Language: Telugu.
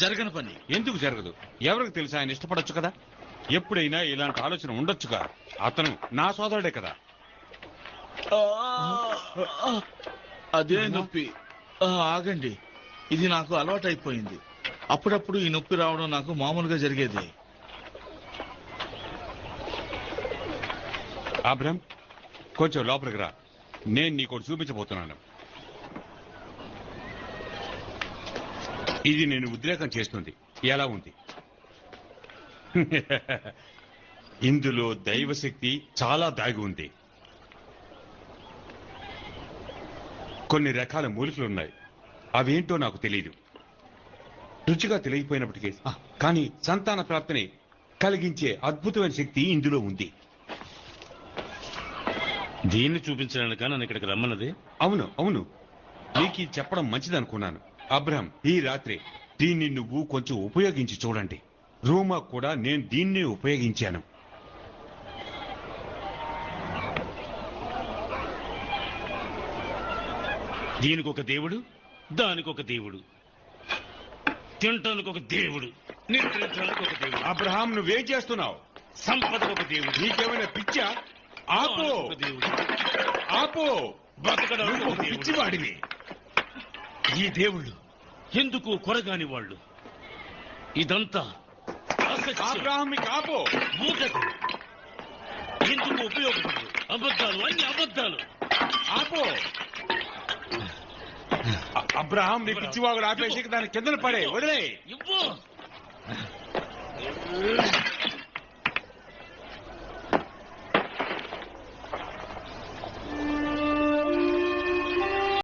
జరగని పని. ఎందుకు జరగదు? ఎవరికి తెలుసు? ఆయన ఇష్టపడొచ్చు కదా. ఎప్పుడైనా ఇలాంటి ఆలోచన ఉండొచ్చుగా. అతను నా సోదరుడే కదా. అదే నొప్పి. ఆగండి, ఇది నాకు అలవాటైపోయింది. అప్పుడప్పుడు ఈ నొప్పి రావడం నాకు మామూలుగా జరిగేది. అబ్రహం, కొంచెం లోపలికి రా. నేను నీకు చూపించబోతున్నాను. ఇది నేను ఉద్రేకం చేస్తుంది. ఎలా ఉంది? ఇందులో దైవశక్తి చాలా దాగి ఉంది. కొన్ని రకాల మూలికలున్నాయి. అవేంటో నాకు తెలియదు. రుచిగా తెలియకపోయినప్పటికీ కానీ సంతాన ప్రాప్తిని కలిగించే అద్భుతమైన శక్తి ఇందులో ఉంది. దీన్ని చూపించడానికి నన్ను ఇక్కడికి రమ్మన్నది? అవును అవును, నీకు చెప్పడం మంచిదనుకున్నాను. అబ్రహం, ఈ రాత్రి దీన్ని నువ్వు కొంచెం ఉపయోగించి చూడండి. రూమా కూడా నేను దీన్ని ఉపయోగించాను. దీనికి ఒక దేవుడు, దానికి ఒక దేవుడు, తినటానికి ఒక దేవుడు, నిద్రించడానికి ఒక దేవుడు. అబ్రహాం, నువ్వేం చేస్తున్నావు? సంపదకు ఒక దేవుడు. నీకేమైనా పిచ్చా? ఆపో ఒక దేవుడు. ఆపో, బతకడానికి ఒక దేవుడు. పిచ్చివాడివి. ఈ దేవుళ్ళు ఎందుకు కొరగాని వాళ్ళు. ఇదంతా అబ్రహాం, ఆపో. మూటకు ఎందుకు ఉపయోగపడదు. అబద్ధాలు, అన్ని అబద్ధాలు. ఆపో అబ్రహాం, నీ పిచ్చివాగుడు ఆపేసి దాని కిందన పడే. వదిలే. ఇవ్వు.